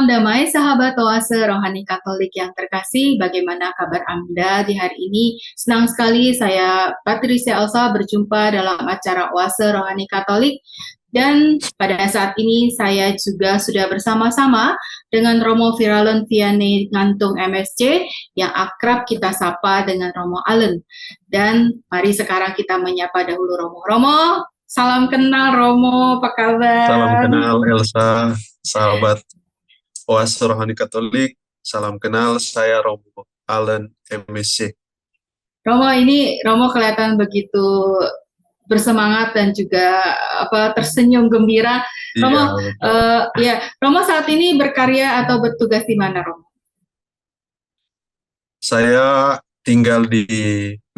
Salam damai sahabat Oase Rohani Katolik yang terkasih, bagaimana kabar Anda di hari ini? Senang sekali saya Patricia Elsa berjumpa dalam acara Oase Rohani Katolik, dan pada saat ini saya juga sudah bersama-sama dengan Romo Viralen Vianney Ngantung MSC yang akrab kita sapa dengan Romo Allen. Dan mari sekarang kita menyapa dahulu Romo. Romo, salam kenal Romo, apa kabar? Salam kenal Elsa, sahabat Oase Rohani Katolik. Salam kenal, saya Romo Allen MSC. Romo, ini Romo kelihatan begitu bersemangat dan juga tersenyum gembira. Romo, Romo saat ini berkarya atau bertugas di mana, Romo? Saya tinggal di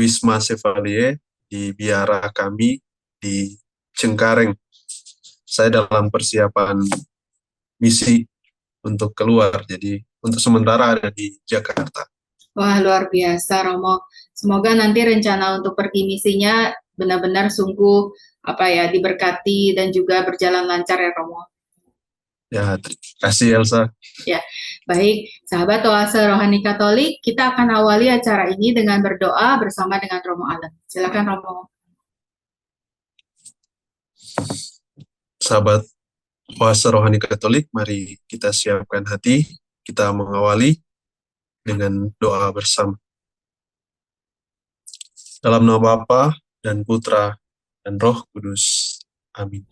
Wisma Chevalier di biara kami di Cengkareng. Saya dalam persiapan misi untuk keluar, jadi untuk sementara ada di Jakarta. Wah, luar biasa Romo. Semoga nanti rencana untuk pergi misinya benar-benar sungguh diberkati dan juga berjalan lancar ya Romo. Ya, terima kasih Elsa. Ya, baik, sahabat Oase Rohani Katolik, kita akan awali acara ini dengan berdoa bersama dengan Romo Allen. Silakan Romo. Sahabat Oase Rohani Katolik, mari kita siapkan hati, kita mengawali dengan doa bersama. Dalam nama Bapa dan Putra dan Roh Kudus. Amin.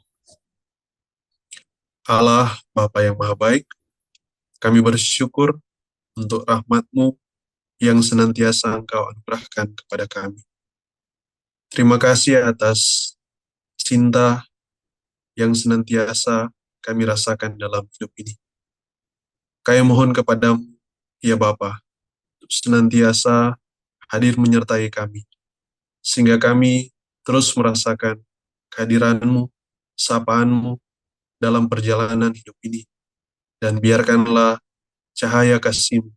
Allah, Bapa yang Maha Baik, kami bersyukur untuk rahmat-Mu yang senantiasa Engkau anugerahkan kepada kami. Terima kasih atas cinta yang senantiasa kami rasakan dalam hidup ini. Kami mohon kepadamu, ya Bapa, untuk senantiasa hadir menyertai kami, sehingga kami terus merasakan kehadiran-Mu, sapaan-Mu dalam perjalanan hidup ini. Dan biarkanlah cahaya kasih-Mu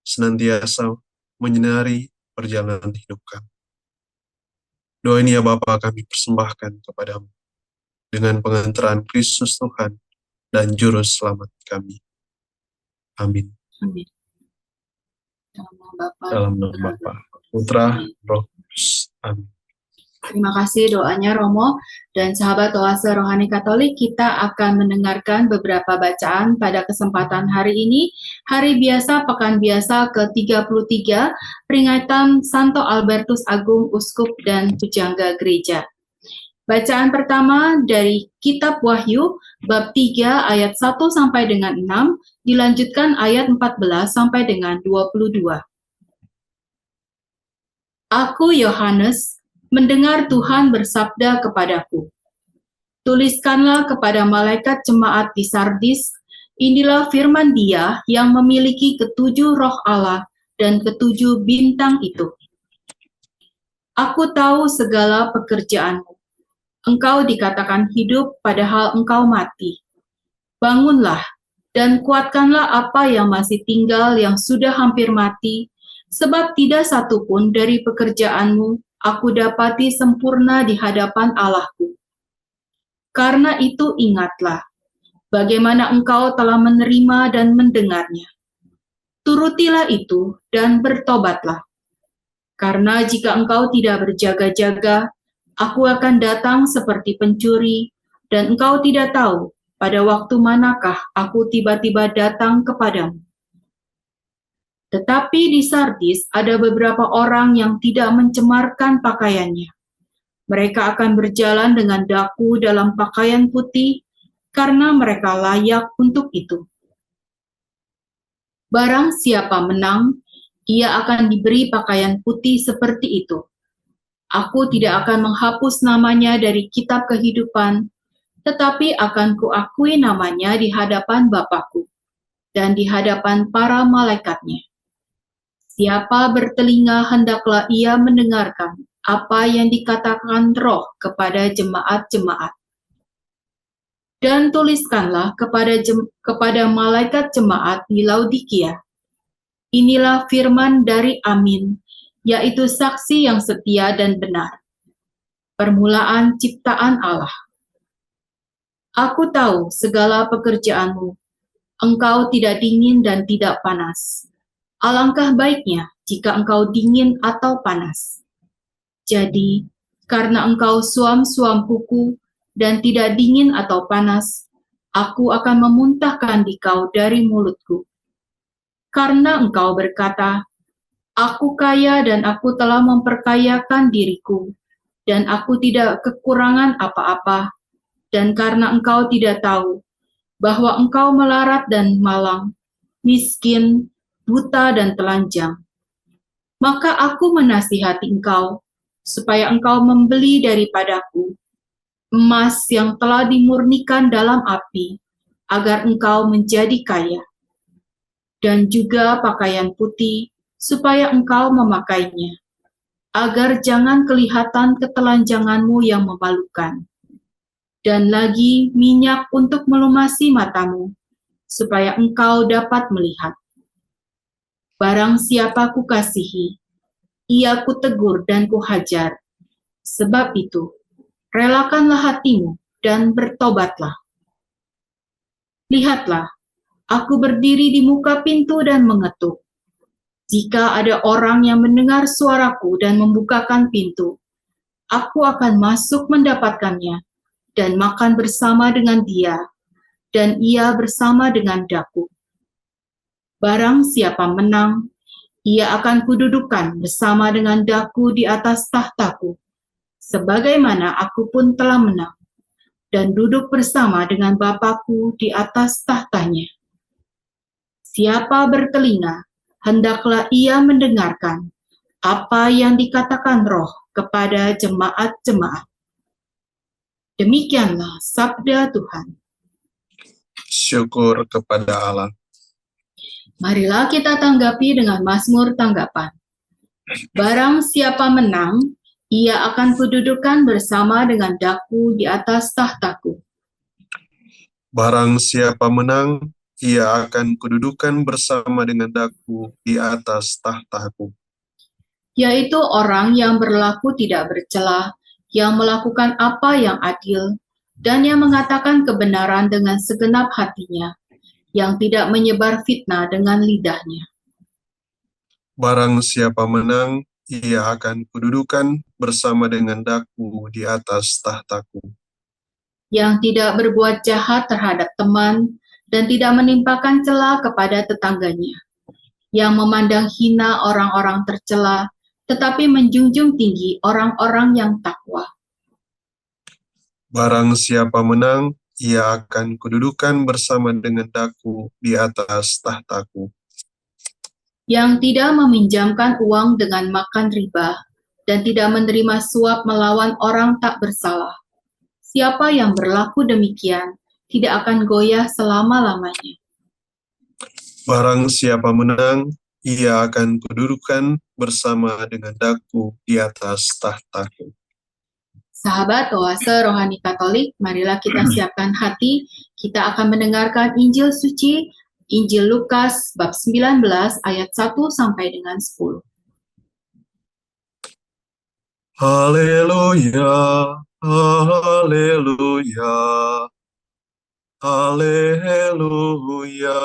senantiasa menyinari perjalanan hidup kami. Doa ini ya Bapa kami persembahkan kepadamu dengan pengantaran Kristus Tuhan dan Juru Selamat kami. Amin. Amin. Dalam nama Bapa, Putra, Roh Kudus. Amin. Terima kasih doanya Romo. Dan sahabat Oase Rohani Katolik, kita akan mendengarkan beberapa bacaan pada kesempatan hari ini, hari biasa pekan biasa ke-33, peringatan Santo Albertus Agung, Uskup dan Pujangga Gereja. Bacaan pertama dari Kitab Wahyu, bab 3 ayat 1 sampai dengan 6, dilanjutkan ayat 14 sampai dengan 22. Aku, Yohanes, mendengar Tuhan bersabda kepadaku, tuliskanlah kepada malaikat jemaat di Sardis, inilah firman Dia yang memiliki ketujuh roh Allah dan ketujuh bintang itu. Aku tahu segala pekerjaanmu. Engkau dikatakan hidup padahal engkau mati. Bangunlah dan kuatkanlah apa yang masih tinggal yang sudah hampir mati, sebab tidak satu pun dari pekerjaanmu aku dapati sempurna di hadapan Allahku. Karena itu ingatlah, bagaimana engkau telah menerima dan mendengarnya. Turutilah itu dan bertobatlah. Karena jika engkau tidak berjaga-jaga, aku akan datang seperti pencuri, dan engkau tidak tahu pada waktu manakah aku tiba-tiba datang kepadamu. Tetapi di Sardis ada beberapa orang yang tidak mencemarkan pakaiannya. Mereka akan berjalan dengan daku dalam pakaian putih, karena mereka layak untuk itu. Barang siapa menang, ia akan diberi pakaian putih seperti itu. Aku tidak akan menghapus namanya dari kitab kehidupan, tetapi akan kuakui namanya di hadapan Bapakku dan di hadapan para malaikatnya. Siapa bertelinga hendaklah ia mendengarkan apa yang dikatakan Roh kepada jemaat-jemaat. Dan tuliskanlah kepada malaikat jemaat di Laodikia. Inilah firman dari Amin, yaitu saksi yang setia dan benar. Permulaan ciptaan Allah. Aku tahu segala pekerjaanmu. engkau tidak dingin dan tidak panas. Alangkah baiknya jika engkau dingin atau panas. Jadi, karena engkau suam-suam kuku dan tidak dingin atau panas, aku akan memuntahkan dikau dari mulutku. Karena engkau berkata, aku kaya dan aku telah memperkayakan diriku, dan aku tidak kekurangan apa-apa. Dan karena engkau tidak tahu bahwa engkau melarat dan malang, miskin, buta dan telanjang, maka aku menasihati engkau, supaya engkau membeli daripadaku emas yang telah dimurnikan dalam api, agar engkau menjadi kaya, dan juga pakaian putih, supaya engkau memakainya, agar jangan kelihatan ketelanjanganmu yang memalukan. Dan lagi minyak untuk melumasi matamu, supaya engkau dapat melihat. Barang siapa kukasihi, ia kutegur dan kuhajar. Sebab itu, relakanlah hatimu dan bertobatlah. Lihatlah, aku berdiri di muka pintu dan mengetuk. Jika ada orang yang mendengar suaraku dan membukakan pintu, aku akan masuk mendapatkannya dan makan bersama dengan dia, dan ia bersama dengan daku. Barang siapa menang, ia akan kududukan bersama dengan daku di atas tahtaku, sebagaimana aku pun telah menang, dan duduk bersama dengan Bapakku di atas tahtanya. Siapa bertelinga, hendaklah ia mendengarkan apa yang dikatakan Roh kepada jemaat-jemaat. Demikianlah sabda Tuhan. Syukur kepada Allah. Marilah kita tanggapi dengan mazmur tanggapan. Barang siapa menang, ia akan kududukan bersama dengan daku di atas tahtaku. Barang siapa menang, ia akan kududukan bersama dengan daku di atas tahtaku. Yaitu orang yang berlaku tidak bercela, yang melakukan apa yang adil, dan yang mengatakan kebenaran dengan segenap hatinya, yang tidak menyebar fitnah dengan lidahnya. Barang siapa menang, ia akan kududukan bersama dengan daku di atas tahtaku. Yang tidak berbuat jahat terhadap teman, dan tidak menimpakan cela kepada tetangganya. Yang memandang hina orang-orang tercela, tetapi menjunjung tinggi orang-orang yang takwa. Barang siapa menang, ia akan kududukan bersama dengan daku di atas tahtaku. Yang tidak meminjamkan uang dengan makan riba, dan tidak menerima suap melawan orang tak bersalah. Siapa yang berlaku demikian, tidak akan goyah selama-lamanya. Barang siapa menang, ia akan kududukan bersama dengan daku di atas tahtaku. Sahabat Oase Rohani Katolik, marilah kita siapkan hati. Kita akan mendengarkan Injil Suci, Injil Lukas bab 19 ayat 1 sampai dengan 10. Haleluya, haleluya, haleluya,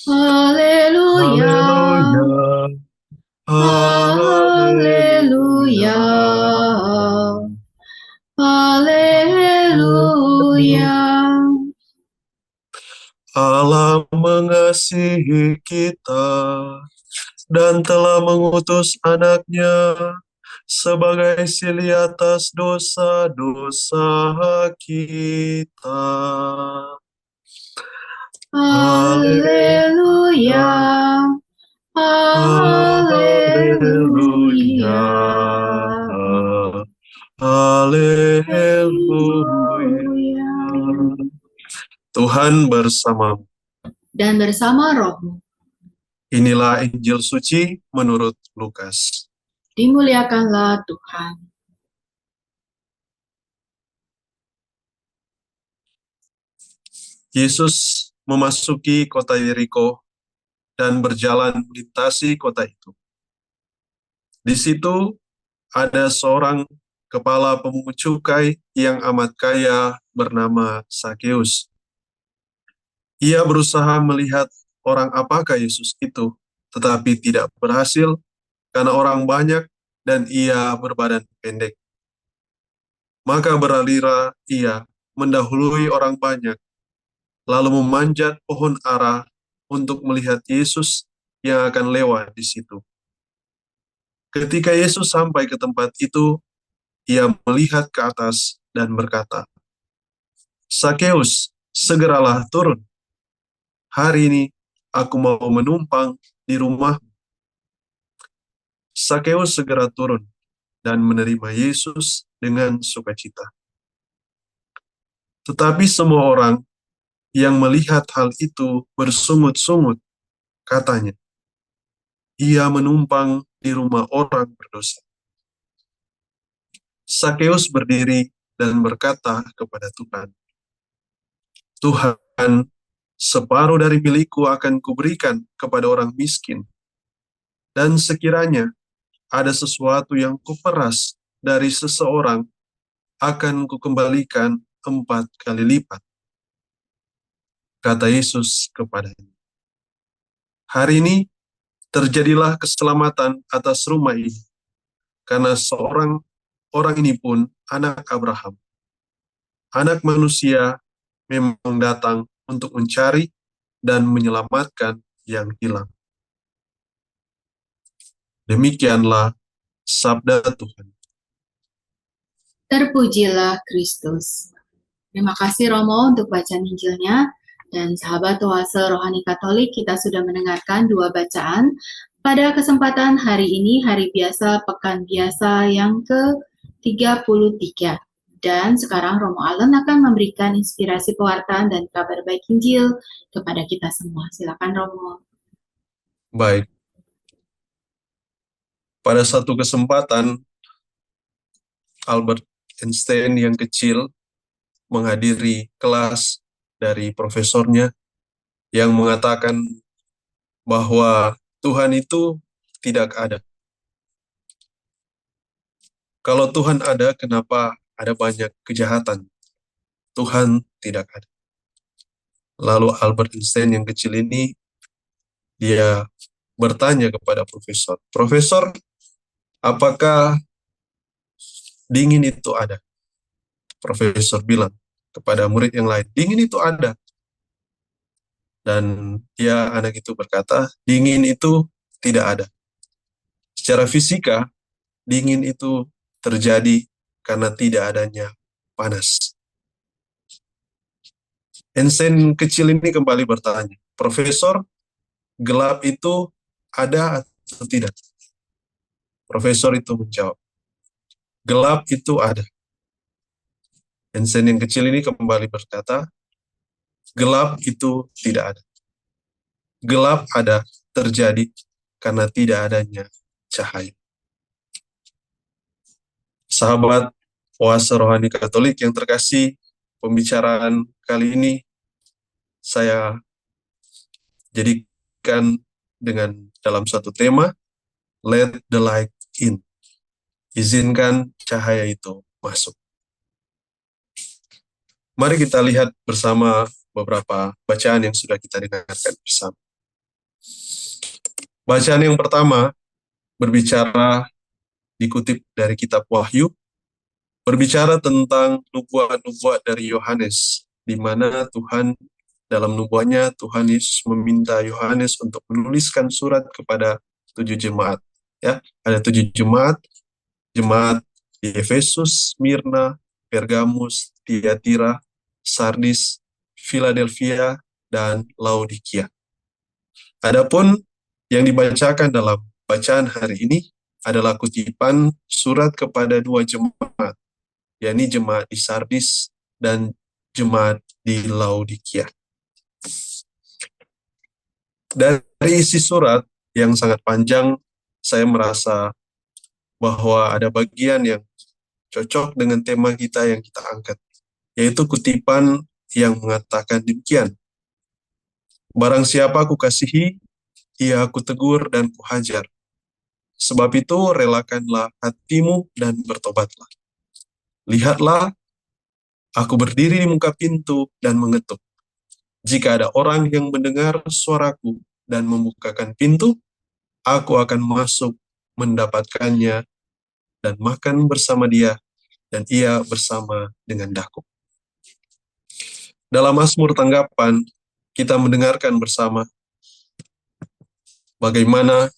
Haleluya, haleluya, haleluya. Allah mengasihi kita dan telah mengutus anaknya sebagai sili atas dosa-dosa kita. Haleluya, haleluya, Haleluya. Tuhan bersamamu. Dan bersama rohmu. Inilah Injil suci menurut Lukas. Dimuliakanlah Tuhan. Yesus memasuki kota Yeriko dan berjalan melintasi kota itu. Di situ ada seorang kepala pemungut cukai yang amat kaya bernama Sakeus. Ia berusaha melihat orang apakah Yesus itu, tetapi tidak berhasil karena orang banyak dan ia berbadan pendek. Maka beralihlah ia mendahului orang banyak, lalu memanjat pohon ara untuk melihat Yesus yang akan lewat di situ. Ketika Yesus sampai ke tempat itu, ia melihat ke atas dan berkata, "Sakeus, segeralah turun. Hari ini aku mau menumpang di rumah." Sakeus segera turun dan menerima Yesus dengan sukacita. Tetapi semua orang yang melihat hal itu bersungut-sungut, katanya, "Ia menumpang di rumah orang berdosa." Sakeus berdiri dan berkata kepada Tuhan, "Tuhan, separuh dari milikku akan kuberikan kepada orang miskin, dan sekiranya ada sesuatu yang kuperas dari seseorang, akan kukembalikan 4 kali lipat." Kata Yesus kepadanya, "Hari ini terjadilah keselamatan atas rumah ini, karena seorang orang ini pun anak Abraham. Anak manusia memang datang untuk mencari dan menyelamatkan yang hilang." Demikianlah sabda Tuhan. Terpujilah Kristus. Terima kasih Romo untuk bacaan Injilnya. Dan sahabat Oase Rohani Katolik, kita sudah mendengarkan 2 bacaan pada kesempatan hari ini, hari biasa, pekan biasa yang ke-33. Dan sekarang Romo Allen akan memberikan inspirasi pewartaan dan kabar baik Injil kepada kita semua. Silakan Romo. Baik. Pada satu kesempatan, Albert Einstein yang kecil menghadiri kelas dari profesornya yang mengatakan bahwa Tuhan itu tidak ada. Kalau Tuhan ada, kenapa ada banyak kejahatan? Tuhan tidak ada. Lalu Albert Einstein yang kecil ini, dia bertanya kepada profesor, "Profesor, apakah dingin itu ada?" Profesor bilang kepada murid yang lain, "Dingin itu ada." Dan anak itu berkata, "Dingin itu tidak ada. Secara fisika, dingin itu terjadi karena tidak adanya panas." Einstein kecil ini kembali bertanya, "Profesor, gelap itu ada atau tidak?" Profesor itu menjawab, "Gelap itu ada." Einstein yang kecil ini kembali berkata, "Gelap itu tidak ada. Gelap ada terjadi karena tidak adanya cahaya." Sahabat Oase Rohani Katolik yang terkasih, pembicaraan kali ini saya jadikan dengan dalam satu tema, let the light in. Izinkan cahaya itu masuk. Mari kita lihat bersama beberapa bacaan yang sudah kita dengarkan bersama. Bacaan yang pertama berbicara, dikutip dari kitab Wahyu, berbicara tentang nubuat-nubuat dari Yohanes, di mana Tuhan dalam nubuatnya, Tuhan Yesus meminta Yohanes untuk menuliskan surat kepada 7 jemaat. Ya, ada 7 jemaat, jemaat di Efesus, Smyrna, Pergamus, Tiatira, Sardis, Philadelphia, dan Laodikia. Adapun yang dibacakan dalam bacaan hari ini adalah kutipan surat kepada 2 jemaat, yakni jemaat di Sardis dan jemaat di Laodikia. Dari isi surat yang sangat panjang, saya merasa bahwa ada bagian yang cocok dengan tema kita yang kita angkat, yaitu kutipan yang mengatakan demikian, "Barang siapa aku kasihi, ia aku tegur dan kuhajar. Sebab itu relakanlah hatimu dan bertobatlah. Lihatlah, aku berdiri di muka pintu dan mengetuk. Jika ada orang yang mendengar suaraku dan membukakan pintu, aku akan masuk mendapatkannya dan makan bersama dia, dan ia bersama dengan daku. Dalam Mazmur tanggapan, kita mendengarkan bersama bagaimana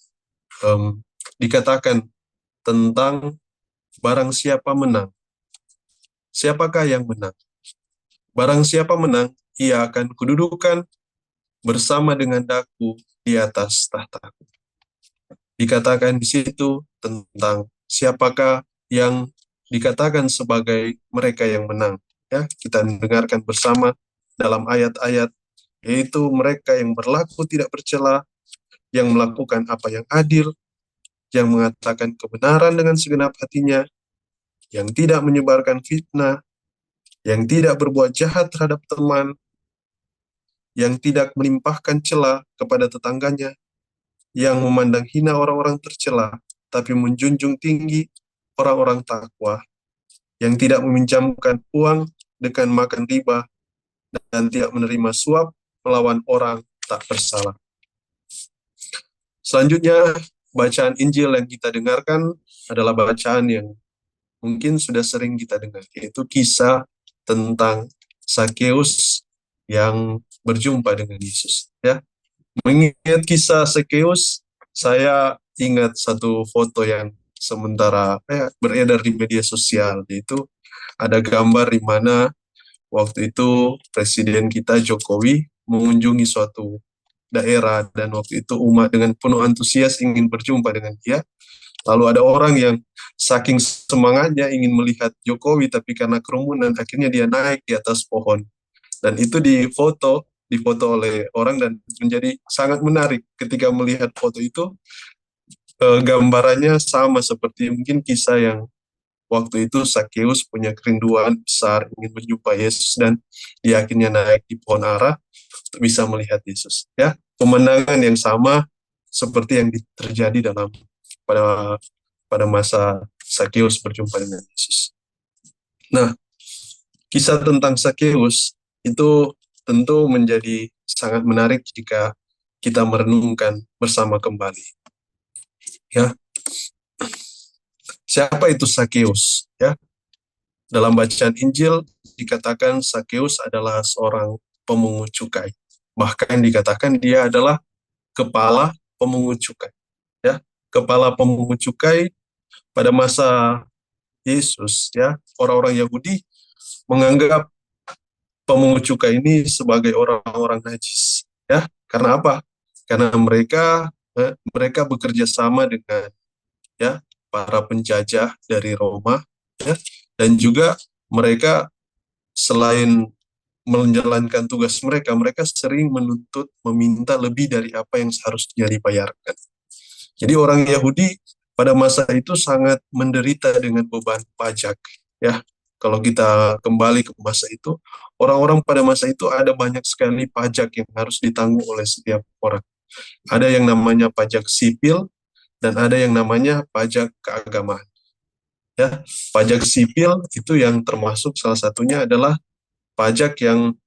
dikatakan tentang barang siapa menang. Siapakah yang menang? Barang siapa menang, ia akan kududukan bersama dengan daku di atas tahtaku. Dikatakan di situ tentang siapakah yang dikatakan sebagai mereka yang menang. Ya, kita dengarkan bersama dalam ayat-ayat, yaitu mereka yang berlaku tidak bercela, yang melakukan apa yang adil, yang mengatakan kebenaran dengan segenap hatinya, yang tidak menyebarkan fitnah, yang tidak berbuat jahat terhadap teman, yang tidak melimpahkan cela kepada tetangganya, yang memandang hina orang-orang tercela, tapi menjunjung tinggi orang-orang takwa, yang tidak meminjamkan uang dengan makan riba, dan tidak menerima suap melawan orang tak bersalah. Selanjutnya, bacaan Injil yang kita dengarkan adalah bacaan yang mungkin sudah sering kita dengar, yaitu kisah tentang Sakeus yang berjumpa dengan Yesus. Ya, mengingat kisah Sakeus, saya ingat satu foto yang sementara beredar di media sosial, yaitu ada gambar di mana waktu itu Presiden kita Jokowi mengunjungi suatu daerah, dan waktu itu umat dengan penuh antusias ingin berjumpa dengan dia. Lalu ada orang yang saking semangatnya ingin melihat Jokowi, tapi karena kerumunan akhirnya dia naik di atas pohon. Dan itu difoto oleh orang, dan menjadi sangat menarik ketika melihat foto itu. Gambarannya sama seperti mungkin kisah yang waktu itu Sakeus punya kerinduan besar ingin menjumpai Yesus, dan dia akhirnya naik di pohon ara untuk bisa melihat Yesus. Ya, pemandangan yang sama seperti yang terjadi pada masa Sakeus berjumpa dengan Yesus. Nah, kisah tentang Sakeus itu tentu menjadi sangat menarik jika kita merenungkan bersama kembali. Ya, siapa itu Sakeus? Ya, dalam bacaan Injil dikatakan Sakeus adalah seorang pemungut cukai. Bahkan dikatakan dia adalah kepala pemungut cukai. Ya, kepala pemungut cukai pada masa Yesus, ya, orang-orang Yahudi menganggap pemungut cukai ini sebagai orang-orang najis. Ya, karena apa? Karena mereka bekerja sama dengan, ya, para penjajah dari Roma, ya, dan juga mereka selain menjalankan tugas mereka, mereka sering menuntut, meminta lebih dari apa yang seharusnya dibayarkan. Jadi orang Yahudi pada masa itu sangat menderita dengan beban pajak. Ya, kalau kita kembali ke masa itu, orang-orang pada masa itu ada banyak sekali pajak yang harus ditanggung oleh setiap orang. Ada yang namanya pajak sipil, dan ada yang namanya pajak keagamaan. Ya, pajak sipil itu yang termasuk salah satunya adalah pajak yang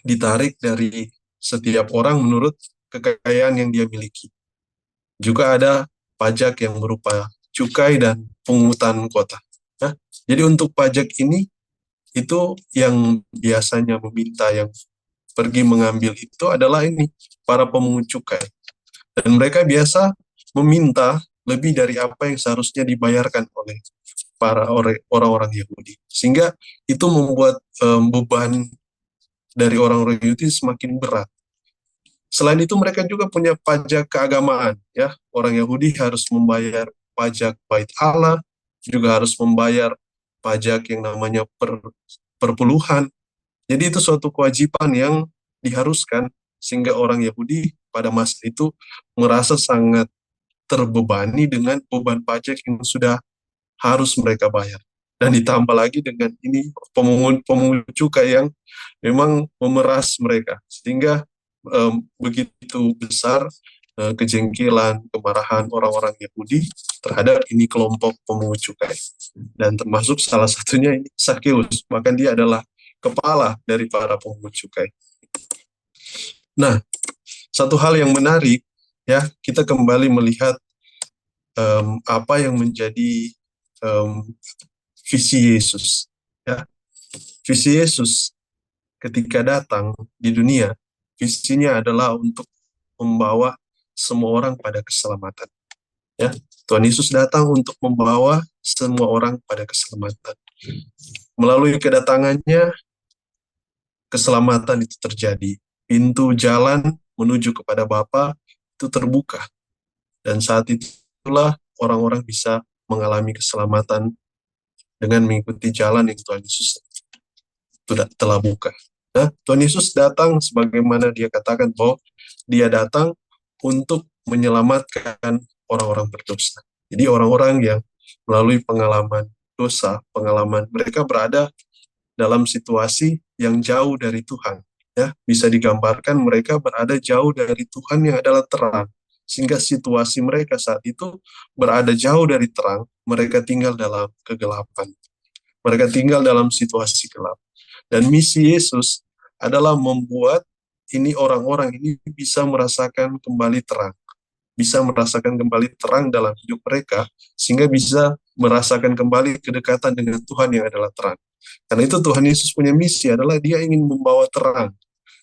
ditarik dari setiap orang menurut kekayaan yang dia miliki. Juga ada pajak yang berupa cukai dan pungutan kota. Nah, jadi untuk pajak ini, itu yang biasanya meminta, yang pergi mengambil itu adalah ini, para pemungut cukai. Dan mereka biasa meminta lebih dari apa yang seharusnya dibayarkan oleh para orang-orang Yahudi. Sehingga itu membuat beban dari orang-orang Yahudi semakin berat. Selain itu mereka juga punya pajak keagamaan, ya. Orang Yahudi harus membayar pajak Bait Allah, juga harus membayar pajak yang namanya perpuluhan. Jadi itu suatu kewajiban yang diharuskan, sehingga orang Yahudi pada masa itu merasa sangat terbebani dengan beban pajak yang sudah harus mereka bayar. Dan ditambah lagi dengan ini pemungut cukai yang memang memeras mereka, sehingga begitu besar kejengkelan, kemarahan orang-orang Yahudi terhadap ini kelompok pemungut cukai. Dan termasuk salah satunya ini Sakeus, bahkan dia adalah kepala dari para pemungut cukai. Nah, satu hal yang menarik, ya, kita kembali melihat apa yang menjadi em, visi Yesus. Ya, visi Yesus ketika datang di dunia, visinya adalah untuk membawa semua orang pada keselamatan. Ya, Tuhan Yesus datang untuk membawa semua orang pada keselamatan. Melalui kedatangannya, keselamatan itu terjadi. Pintu jalan menuju kepada Bapa itu terbuka. Dan saat itulah orang-orang bisa mengalami keselamatan dengan mengikuti jalan yang Tuhan Yesus telah buka. Nah, Tuhan Yesus datang sebagaimana dia katakan bahwa dia datang untuk menyelamatkan orang-orang berdosa. Jadi orang-orang yang melalui pengalaman dosa, pengalaman mereka berada dalam situasi yang jauh dari Tuhan. Ya, bisa digambarkan mereka berada jauh dari Tuhan yang adalah terang. Sehingga situasi mereka saat itu berada jauh dari terang, mereka tinggal dalam kegelapan. Mereka tinggal dalam situasi gelap. Dan misi Yesus adalah membuat ini orang-orang ini bisa merasakan kembali terang. Bisa merasakan kembali terang dalam hidup mereka, sehingga bisa merasakan kembali kedekatan dengan Tuhan yang adalah terang. Karena itu Tuhan Yesus punya misi adalah dia ingin membawa terang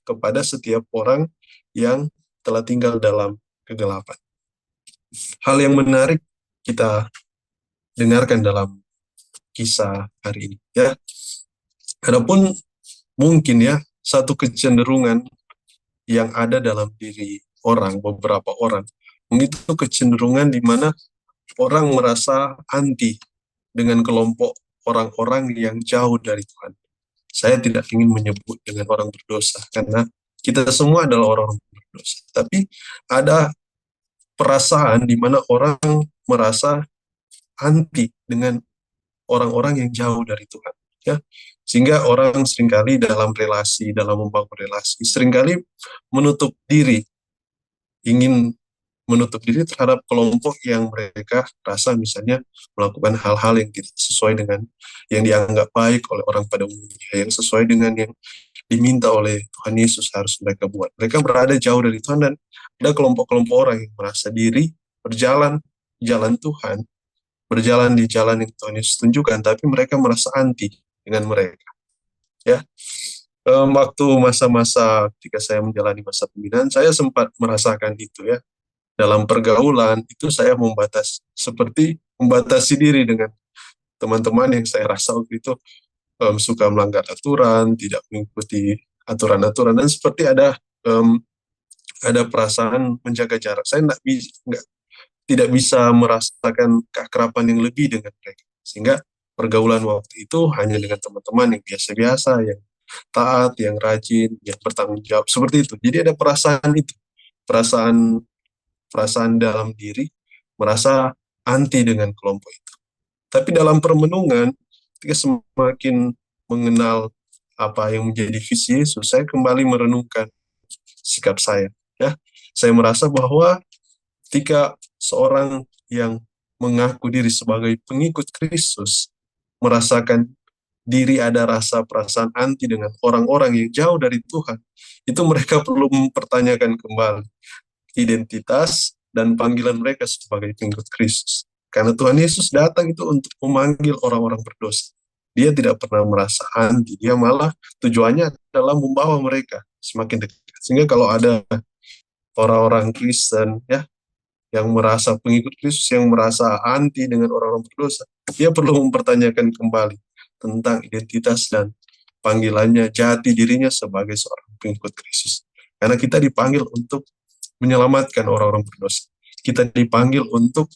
kepada setiap orang yang telah tinggal dalam kegelapan. Hal yang menarik kita dengarkan dalam kisah hari ini, ya. Adapun mungkin ya satu kecenderungan yang ada dalam diri orang, beberapa orang, itu kecenderungan di mana orang merasa anti dengan kelompok orang-orang yang jauh dari Tuhan. Saya tidak ingin menyebut dengan orang berdosa, karena kita semua adalah orang-orang berdosa. Tapi ada perasaan di mana orang merasa anti dengan orang-orang yang jauh dari Tuhan. Ya, sehingga orang seringkali dalam relasi, dalam membangun relasi, seringkali menutup diri, ingin menutup diri terhadap kelompok yang mereka rasa misalnya melakukan hal-hal yang tidak sesuai dengan yang dianggap baik oleh orang pada umumnya, yang sesuai dengan yang diminta oleh Tuhan Yesus harus mereka buat. Mereka berada jauh dari Tuhan dan ada kelompok-kelompok orang yang merasa diri berjalan jalan Tuhan, berjalan di jalan yang Tuhan Yesus tunjukkan, tapi mereka merasa anti dengan mereka. Ya, waktu masa-masa ketika saya menjalani masa pembinaan, saya sempat merasakan itu ya. Dalam pergaulan itu saya seperti membatasi diri dengan teman-teman yang saya rasa waktu itu suka melanggar aturan, tidak mengikuti aturan-aturan, dan seperti ada perasaan menjaga jarak. Saya tidak bisa merasakan keakraban yang lebih dengan mereka, sehingga pergaulan waktu itu hanya dengan teman-teman yang biasa-biasa, yang taat, yang rajin, yang bertanggung jawab, seperti itu. Jadi ada perasaan itu, perasaan dalam diri merasa anti dengan kelompok itu. Tapi dalam permenungan, ketika semakin mengenal apa yang menjadi visi Yesus, saya kembali merenungkan sikap saya. Ya, saya merasa bahwa ketika seorang yang mengaku diri sebagai pengikut Kristus merasakan diri ada rasa perasaan anti dengan orang-orang yang jauh dari Tuhan, itu mereka perlu mempertanyakan kembali identitas dan panggilan mereka sebagai pengikut Kristus. Karena Tuhan Yesus datang itu untuk memanggil orang-orang berdosa. Dia tidak pernah merasa anti, dia malah tujuannya adalah membawa mereka semakin dekat. Sehingga kalau ada orang-orang Kristen ya yang merasa pengikut Kristus, yang merasa anti dengan orang-orang berdosa, dia perlu mempertanyakan kembali tentang identitas dan panggilannya, jati dirinya sebagai seorang pengikut Kristus. Karena kita dipanggil untuk menyelamatkan orang-orang berdosa. Kita dipanggil untuk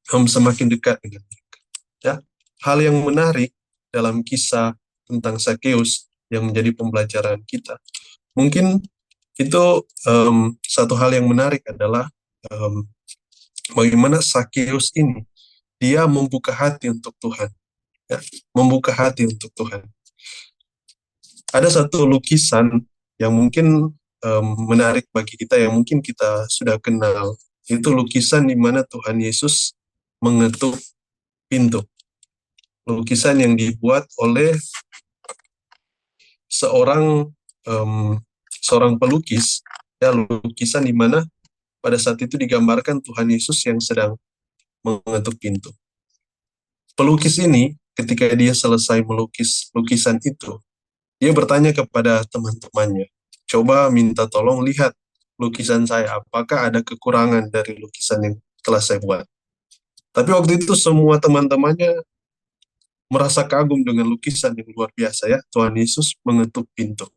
semakin dekat dengan mereka. Ya, hal yang menarik dalam kisah tentang Sakeus yang menjadi pembelajaran kita, mungkin itu satu hal yang menarik adalah bagaimana Sakeus ini dia membuka hati untuk Tuhan, ya, membuka hati untuk Tuhan. Ada satu lukisan yang mungkin menarik bagi kita, yang mungkin kita sudah kenal. Itu lukisan di mana Tuhan Yesus mengetuk pintu. Lukisan yang dibuat oleh seorang seorang pelukis, ya, lukisan di mana pada saat itu digambarkan Tuhan Yesus yang sedang mengetuk pintu. Pelukis ini ketika dia selesai melukis lukisan itu, dia bertanya kepada teman-temannya, coba minta tolong lihat lukisan saya, apakah ada kekurangan dari lukisan yang telah saya buat. Tapi waktu itu semua teman-temannya merasa kagum dengan lukisan yang luar biasa, ya, Tuhan Yesus mengetuk pintu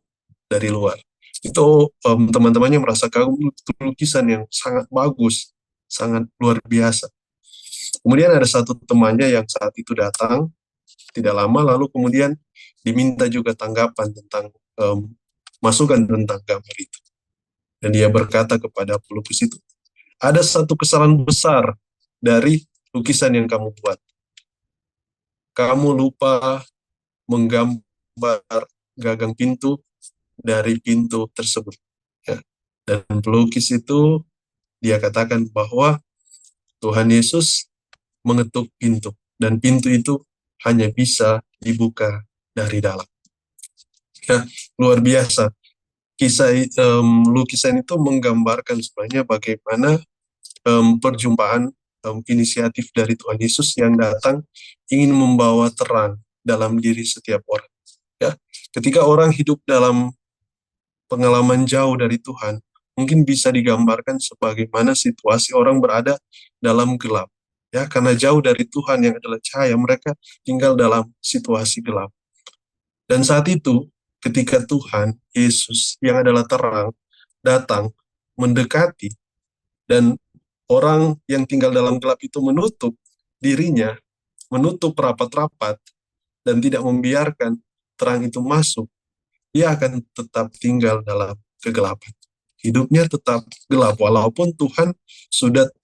dari luar. Itu teman-temannya merasa kagum, itu lukisan yang sangat bagus, sangat luar biasa. Kemudian ada satu temannya yang saat itu datang, tidak lama, lalu kemudian diminta juga tanggapan tentang masukan tentang gambar itu. Dan dia berkata kepada pelukis itu, ada satu kesalahan besar dari lukisan yang kamu buat. Kamu lupa menggambar gagang pintu dari pintu tersebut. Ya. Dan pelukis itu, dia katakan bahwa Tuhan Yesus mengetuk pintu, dan pintu itu hanya bisa dibuka dari dalam. Ya, luar biasa. Kisah lukisan itu menggambarkan sebenarnya bagaimana perjumpaan inisiatif dari Tuhan Yesus yang datang ingin membawa terang dalam diri setiap orang. Ya, ketika orang hidup dalam pengalaman jauh dari Tuhan, mungkin bisa digambarkan sebagaimana situasi orang berada dalam gelap. Ya, karena jauh dari Tuhan yang adalah cahaya, mereka tinggal dalam situasi gelap. Dan saat itu, ketika Tuhan Yesus yang adalah terang datang mendekati, dan orang yang tinggal dalam gelap itu menutup dirinya, menutup rapat-rapat, dan tidak membiarkan terang itu masuk, dia akan tetap tinggal dalam kegelapan. Hidupnya tetap gelap, walaupun Tuhan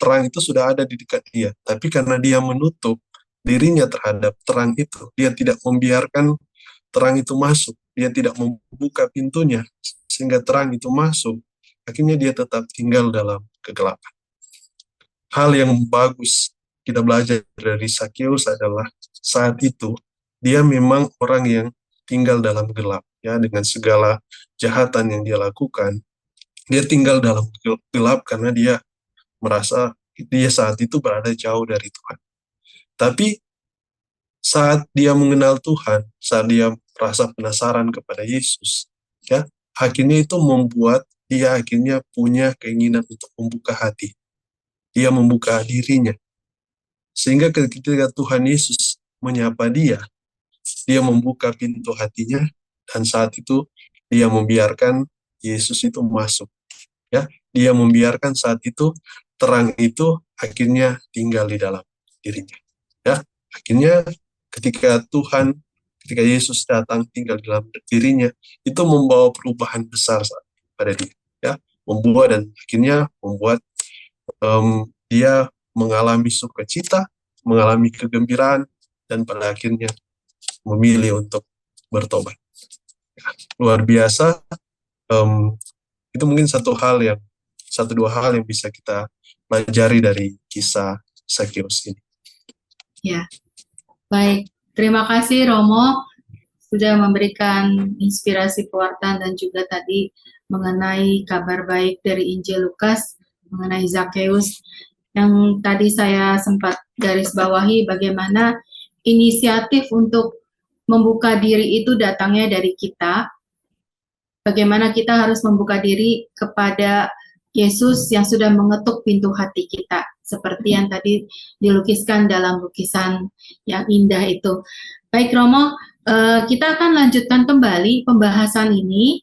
terang itu sudah ada di dekat dia. Tapi karena dia menutup dirinya terhadap terang itu, dia tidak membiarkan terang itu masuk. Dia tidak membuka pintunya sehingga terang itu masuk. Akhirnya dia tetap tinggal dalam kegelapan. Hal yang bagus kita belajar dari Zakeus adalah saat itu dia memang orang yang tinggal dalam gelap, ya, dengan segala kejahatan yang dia lakukan. Dia tinggal dalam gelap karena dia merasa dia saat itu berada jauh dari Tuhan. Tapi saat dia mengenal Tuhan, saat dia merasa penasaran kepada Yesus, ya, akhirnya itu membuat dia akhirnya punya keinginan untuk membuka hati. Dia membuka dirinya. Sehingga ketika Tuhan Yesus menyapa dia membuka pintu hatinya, dan saat itu dia membiarkan Yesus itu masuk. Ya, dia membiarkan saat itu terang itu akhirnya tinggal di dalam dirinya. Ya, akhirnya ketika Yesus datang tinggal di dalam dirinya, itu membawa perubahan besar pada dia. Ya, akhirnya membuat dia mengalami sukacita, mengalami kegembiraan, dan pada akhirnya memilih untuk bertobat. Ya, luar biasa. Itu mungkin satu dua hal yang bisa kita pelajari dari kisah Zakeus ini. Ya, baik. Terima kasih Romo sudah memberikan inspirasi pewartaan dan juga tadi mengenai kabar baik dari Injil Lukas mengenai Zakeus. Yang tadi saya sempat garis bawahi bagaimana inisiatif untuk membuka diri itu datangnya dari kita. Bagaimana kita harus membuka diri kepada Yesus yang sudah mengetuk pintu hati kita, seperti yang tadi dilukiskan dalam lukisan yang indah itu. Baik Romo, kita akan lanjutkan kembali pembahasan ini,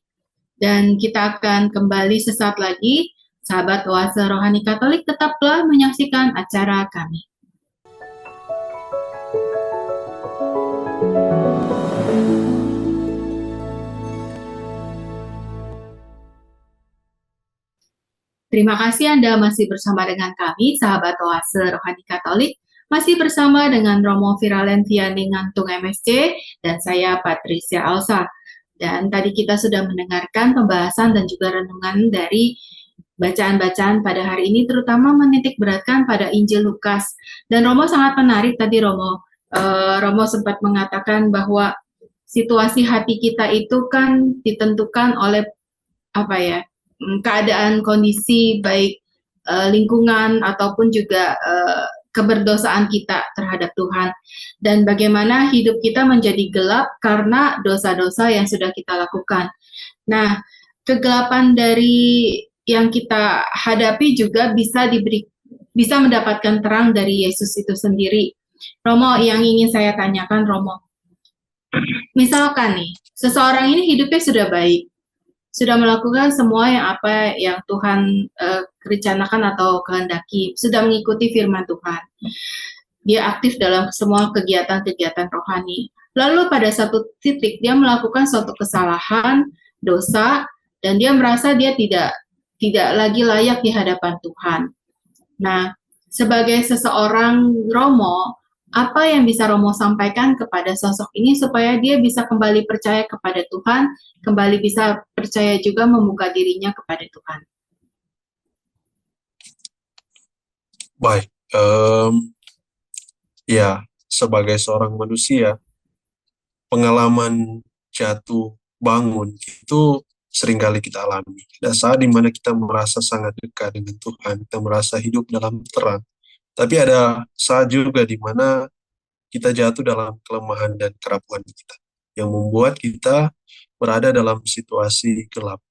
dan kita akan kembali sesaat lagi. Sahabat Oase Rohani Katolik, tetaplah menyaksikan acara kami. Terima kasih Anda masih bersama dengan kami, sahabat Oase Rohani Katolik, masih bersama dengan Romo Viralentiani Ngantung MSC, dan saya Patricia Alsa. Dan tadi kita sudah mendengarkan pembahasan dan juga renungan dari bacaan-bacaan pada hari ini, terutama menitik beratkan pada Injil Lukas. Dan Romo sangat menarik tadi Romo sempat mengatakan bahwa situasi hati kita itu kan ditentukan oleh keadaan kondisi baik lingkungan ataupun juga keberdosaan kita terhadap Tuhan, dan bagaimana hidup kita menjadi gelap karena dosa-dosa yang sudah kita lakukan. Nah, kegelapan dari yang kita hadapi juga bisa mendapatkan terang dari Yesus itu sendiri. Romo, yang ingin saya tanyakan, Romo, misalkan nih, seseorang ini hidupnya sudah baik, sudah melakukan semua yang Tuhan rencanakan atau kehendaki, sudah mengikuti firman Tuhan. Dia aktif dalam semua kegiatan-kegiatan rohani. Lalu pada satu titik dia melakukan suatu kesalahan, dosa, dan dia merasa dia tidak lagi layak di hadapan Tuhan. Nah, sebagai seseorang Romo, apa yang bisa Romo sampaikan kepada sosok ini supaya dia bisa kembali percaya kepada Tuhan, kembali bisa percaya juga membuka dirinya kepada Tuhan? Baik, ya, sebagai seorang manusia, pengalaman jatuh bangun itu seringkali kita alami. Ada saat di mana kita merasa sangat dekat dengan Tuhan, kita merasa hidup dalam terang. Tapi ada saat juga di mana kita jatuh dalam kelemahan dan kerapuhan kita, yang membuat kita berada dalam situasi gelap.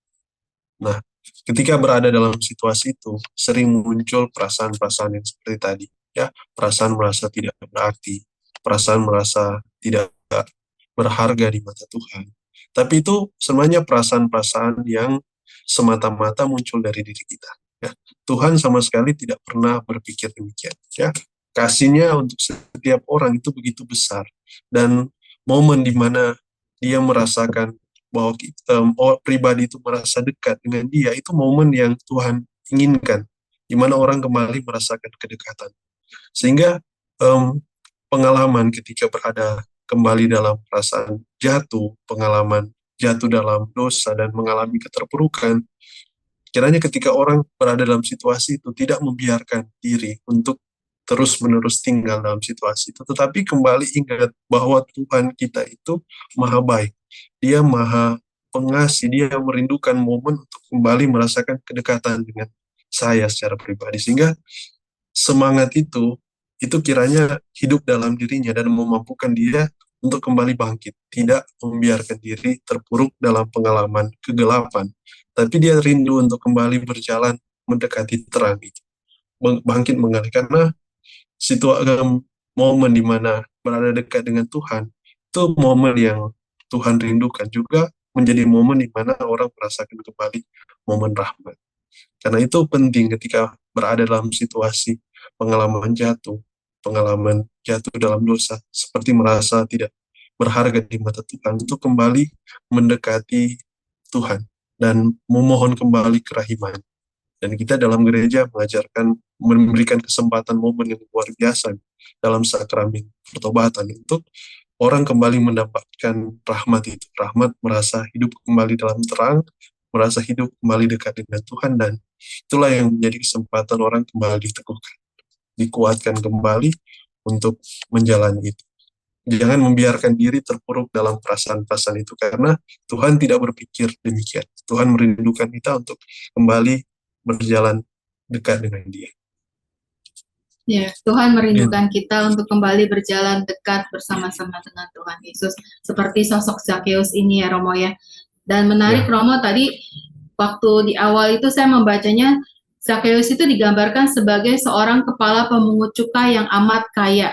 Nah, ketika berada dalam situasi itu, sering muncul perasaan-perasaan yang seperti tadi, ya, perasaan merasa tidak berarti, perasaan merasa tidak berharga di mata Tuhan. Tapi itu sebenarnya perasaan-perasaan yang semata-mata muncul dari diri kita. Ya. Tuhan sama sekali tidak pernah berpikir demikian. Ya. Kasihnya untuk setiap orang itu begitu besar. Dan momen di mana dia merasakan bahwa pribadi itu merasa dekat dengan dia, itu momen yang Tuhan inginkan, di mana orang kembali merasakan kedekatan. Sehingga pengalaman ketika berada kembali dalam perasaan jatuh, pengalaman jatuh dalam dosa dan mengalami keterpurukan, kiranya ketika orang berada dalam situasi itu tidak membiarkan diri untuk terus-menerus tinggal dalam situasi itu, tetapi kembali ingat bahwa Tuhan kita itu maha baik, dia maha pengasih, dia merindukan momen untuk kembali merasakan kedekatan dengan saya secara pribadi, sehingga semangat itu kiranya hidup dalam dirinya dan memampukan dia untuk kembali bangkit, tidak membiarkan diri terpuruk dalam pengalaman kegelapan, tapi dia rindu untuk kembali berjalan mendekati terang itu, bangkit mengalih, karena momen di mana berada dekat dengan Tuhan, itu momen yang Tuhan rindukan, juga menjadi momen di mana orang merasakan kembali momen rahmat. Karena itu penting ketika berada dalam situasi pengalaman jatuh dalam dosa, seperti merasa tidak berharga di mata Tuhan, untuk kembali mendekati Tuhan dan memohon kembali kerahiman. Dan kita dalam gereja mengajarkan, memberikan kesempatan momen yang luar biasa dalam sakramen pertobatan untuk orang kembali mendapatkan rahmat itu. Rahmat merasa hidup kembali dalam terang, merasa hidup kembali dekat dengan Tuhan, dan itulah yang menjadi kesempatan orang kembali diteguhkan, dikuatkan kembali untuk menjalani itu. Jangan membiarkan diri terpuruk dalam perasaan-perasaan itu, karena Tuhan tidak berpikir demikian. Tuhan merindukan kita untuk kembali berjalan dekat dengan Dia. Ya, Tuhan merindukan kita untuk kembali berjalan dekat bersama-sama dengan Tuhan Yesus, seperti sosok Zakheus ini ya, Romo ya. Dan menarik, Romo, tadi waktu di awal itu saya membacanya, Zakheus itu digambarkan sebagai seorang kepala pemungut cukai yang amat kaya.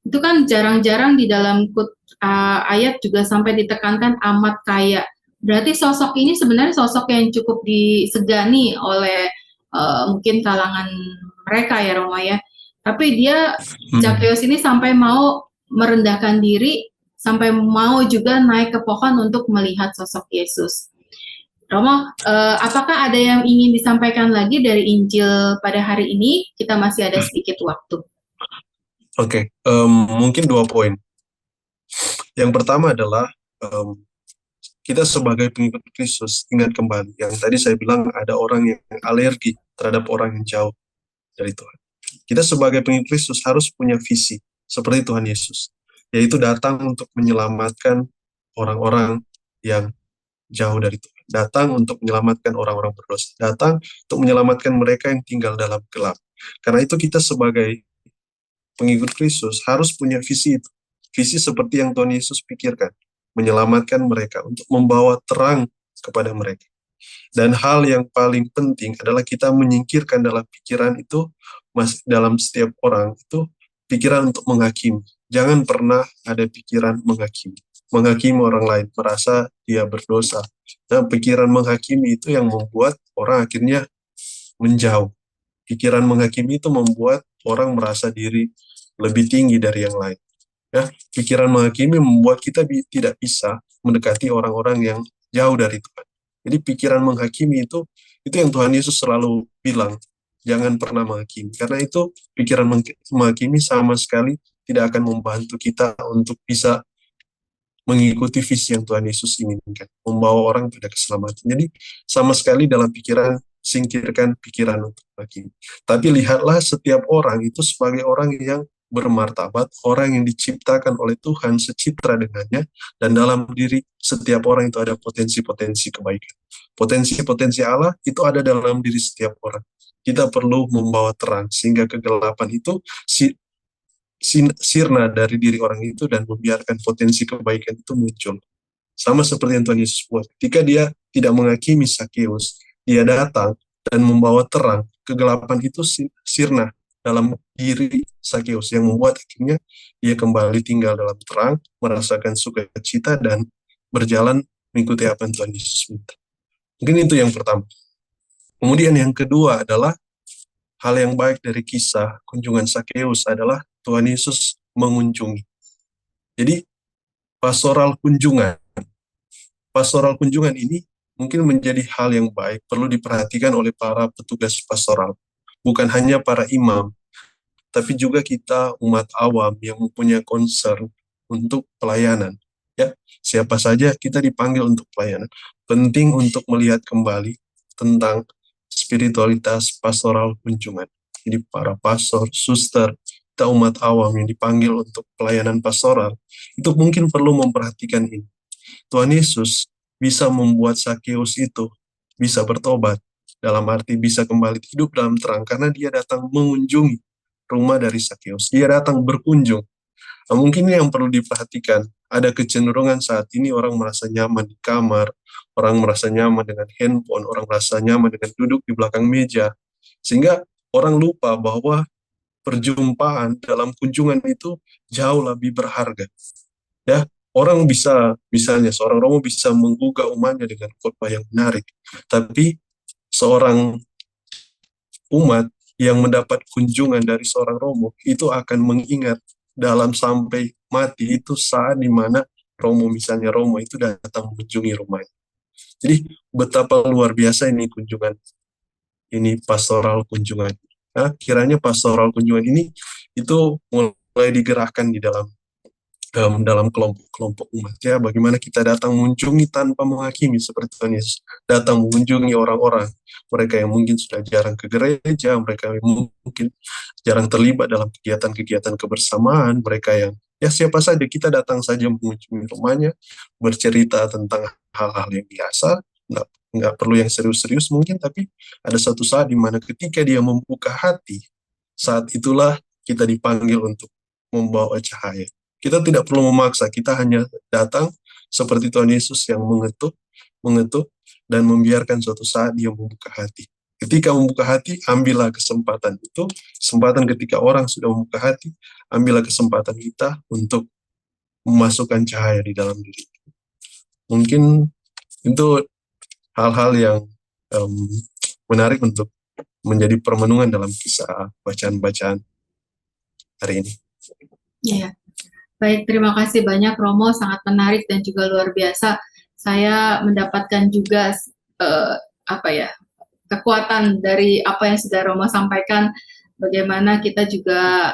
Itu kan jarang-jarang di dalam ayat juga sampai ditekankan amat kaya. Berarti sosok ini sebenarnya sosok yang cukup disegani oleh mungkin kalangan mereka ya, Romo ya. Tapi dia, Zakheus ini sampai mau merendahkan diri, sampai mau juga naik ke pohon untuk melihat sosok Yesus. Romo, apakah ada yang ingin disampaikan lagi dari Injil pada hari ini? Kita masih ada sedikit waktu. Oke, mungkin 2 poin. Yang pertama adalah kita sebagai pengikut Kristus ingat kembali yang tadi saya bilang, ada orang yang alergi terhadap orang yang jauh dari Tuhan. Kita sebagai pengikut Kristus harus punya visi seperti Tuhan Yesus, yaitu datang untuk menyelamatkan orang-orang yang jauh dari Tuhan. Datang untuk menyelamatkan orang-orang berdosa. Datang untuk menyelamatkan mereka yang tinggal dalam gelap. Karena itu kita sebagai pengikut Kristus harus punya visi itu. Visi seperti yang Tuhan Yesus pikirkan. Menyelamatkan mereka, untuk membawa terang kepada mereka. Dan hal yang paling penting adalah kita menyingkirkan dalam pikiran itu, dalam setiap orang itu, pikiran untuk menghakimi. Jangan pernah ada pikiran menghakimi. Menghakimi orang lain, merasa dia berdosa. Nah, pikiran menghakimi itu yang membuat orang akhirnya menjauh. Pikiran menghakimi itu membuat orang merasa diri lebih tinggi dari yang lain. Ya, pikiran menghakimi membuat kita tidak bisa mendekati orang-orang yang jauh dari Tuhan. Jadi pikiran menghakimi itu yang Tuhan Yesus selalu bilang, jangan pernah menghakimi. Karena itu pikiran menghakimi sama sekali tidak akan membantu kita untuk bisa mengikuti visi yang Tuhan Yesus inginkan, membawa orang pada keselamatan. Jadi sama sekali dalam pikiran, singkirkan pikiran untuk menghakimi. Tapi lihatlah setiap orang itu sebagai orang yang bermartabat, orang yang diciptakan oleh Tuhan secitra dengannya, dan dalam diri setiap orang itu ada potensi-potensi kebaikan. Potensi-potensi Allah itu ada dalam diri setiap orang. Kita perlu membawa terang, sehingga kegelapan itu sirna dari diri orang itu dan membiarkan potensi kebaikan itu muncul. Sama seperti yang Tuhan Yesus buat. Ketika dia tidak menghakimi Sakeus, dia datang dan membawa terang, kegelapan itu sirna dalam diri Sakeus yang membuat akhirnya dia kembali tinggal dalam terang, merasakan sukacita dan berjalan mengikuti apa yang Tuhan Yesus minta. Mungkin itu yang pertama. Kemudian yang kedua adalah hal yang baik dari kisah kunjungan Sakeus adalah Tuhan Yesus mengunjungi. Jadi pastoral kunjungan ini mungkin menjadi hal yang baik, perlu diperhatikan oleh para petugas pastoral. Bukan hanya para imam, tapi juga kita umat awam yang mempunyai concern untuk pelayanan. Ya, siapa saja kita dipanggil untuk pelayanan. Penting untuk melihat kembali tentang spiritualitas pastoral kunjungan. Jadi para pastor, suster, kita umat awam yang dipanggil untuk pelayanan pastoral, itu mungkin perlu memperhatikan ini. Tuhan Yesus bisa membuat Sakeus itu bisa bertobat, dalam arti bisa kembali hidup dalam terang, karena dia datang mengunjungi rumah dari Sakeus. Dia datang berkunjung. Nah, mungkin yang perlu diperhatikan, ada kecenderungan saat ini orang merasa nyaman di kamar, orang merasa nyaman dengan handphone, orang merasa nyaman dengan duduk di belakang meja, sehingga orang lupa bahwa perjumpaan dalam kunjungan itu jauh lebih berharga. Ya, orang bisa, misalnya seorang romo bisa menggugah umatnya dengan khotbah yang menarik, tapi seorang umat yang mendapat kunjungan dari seorang romo itu akan mengingat dalam sampai mati itu saat dimana romo, misalnya romo itu datang mengunjungi rumahnya. Jadi betapa luar biasa ini kunjungan, ini pastoral kunjungan. Nah, kiranya pastoral kunjungan ini itu mulai digerakkan di dalam kelompok-kelompok umat, ya, bagaimana kita datang mengunjungi tanpa menghakimi seperti Tuhan Yesus, datang mengunjungi orang-orang, mereka yang mungkin sudah jarang ke gereja, mereka yang mungkin jarang terlibat dalam kegiatan-kegiatan kebersamaan, mereka yang, ya siapa saja, kita datang saja mengunjungi rumahnya, bercerita tentang hal-hal yang biasa, nggak perlu yang serius-serius mungkin, tapi ada satu saat di mana ketika dia membuka hati, saat itulah kita dipanggil untuk membawa cahaya. Kita tidak perlu memaksa, kita hanya datang seperti Tuhan Yesus yang mengetuk, dan membiarkan suatu saat dia membuka hati. Ketika membuka hati, ambillah kesempatan itu, kesempatan ketika orang sudah membuka hati, ambillah kesempatan kita untuk memasukkan cahaya di dalam diri. Mungkin itu hal-hal yang menarik untuk menjadi permenungan dalam kisah bacaan-bacaan hari ini. Iya. Baik, terima kasih banyak Romo, sangat menarik dan juga luar biasa. Saya mendapatkan juga kekuatan dari apa yang sudah Romo sampaikan, bagaimana kita juga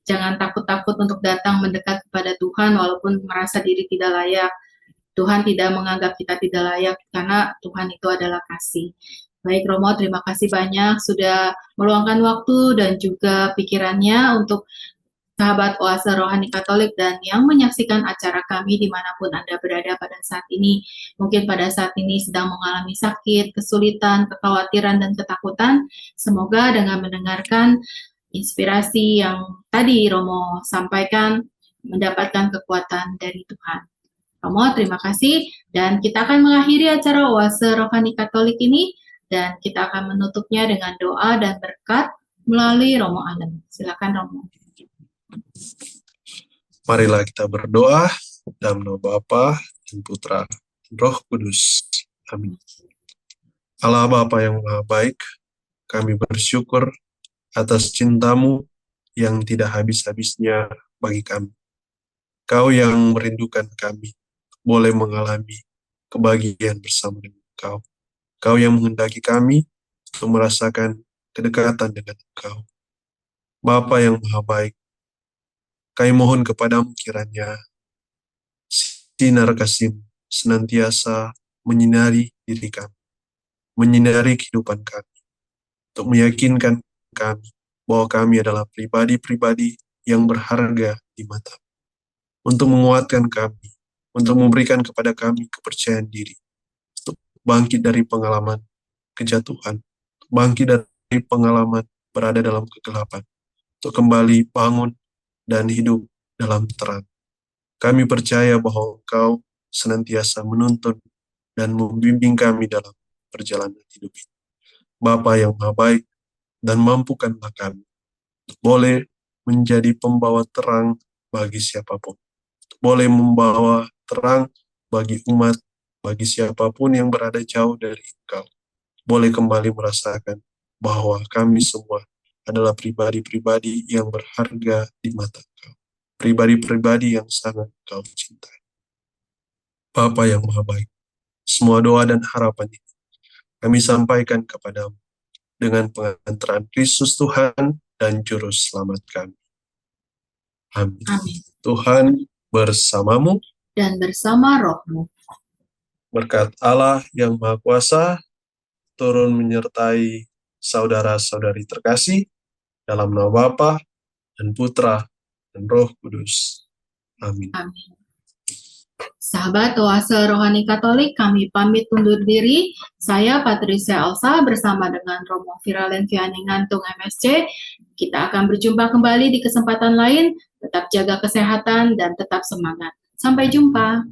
jangan takut-takut untuk datang mendekat kepada Tuhan walaupun merasa diri tidak layak. Tuhan tidak menganggap kita tidak layak karena Tuhan itu adalah kasih. Baik Romo, terima kasih banyak sudah meluangkan waktu dan juga pikirannya untuk sahabat Oase Rohani Katolik dan yang menyaksikan acara kami dimanapun Anda berada pada saat ini. Mungkin pada saat ini sedang mengalami sakit, kesulitan, kekhawatiran, dan ketakutan. Semoga dengan mendengarkan inspirasi yang tadi Romo sampaikan, mendapatkan kekuatan dari Tuhan. Romo, terima kasih. Dan kita akan mengakhiri acara Oase Rohani Katolik ini, dan kita akan menutupnya dengan doa dan berkat melalui Romo Allen. Silakan Romo. Marilah kita berdoa dalam nama Bapa dan Putra dan Roh Kudus. Amin. Allah Bapa yang Maha Baik, kami bersyukur atas cinta-Mu yang tidak habis-habisnya bagi kami. Kau yang merindukan kami, boleh mengalami kebahagiaan bersama dengan Kau. Kau yang menghendaki kami untuk merasakan kedekatan dengan Engkau. Bapa yang Maha Baik, kami mohon kepadamu kiranya sinar kasih senantiasa menyinari diri kami, menyinari kehidupan kami, untuk meyakinkan kami bahwa kami adalah pribadi-pribadi yang berharga di mata, untuk menguatkan kami, untuk memberikan kepada kami kepercayaan diri, untuk bangkit dari pengalaman kejatuhan, bangkit dari pengalaman berada dalam kegelapan, untuk kembali bangun dan hidup dalam terang. Kami percaya bahwa Engkau senantiasa menuntun dan membimbing kami dalam perjalanan hidup ini. Bapa yang Maha Baik, dan mampukanlah kami untuk boleh menjadi pembawa terang bagi siapapun, boleh membawa terang bagi umat, bagi siapapun yang berada jauh dari Engkau, boleh kembali merasakan bahwa kami semua adalah pribadi-pribadi yang berharga di mata Engkau, pribadi-pribadi yang sangat Engkau cintai. Bapa yang Maha Baik, semua doa dan harapan ini kami sampaikan kepadamu dengan pengantaran Kristus Tuhan dan Juru Selamat kami. Amin. Amin. Tuhan bersamamu Dan bersama rohmu. Berkat Allah yang Maha Kuasa turun menyertai saudara-saudari terkasih dalam nama Bapa dan Putra dan Roh Kudus. Amin. Amin. Sahabat Oase Rohani Katolik, kami pamit undur diri. Saya Patricia Elsa bersama dengan Romo Viralen Vianney Ngantung MSC. Kita akan berjumpa kembali di kesempatan lain. Tetap jaga kesehatan dan tetap semangat. Sampai jumpa.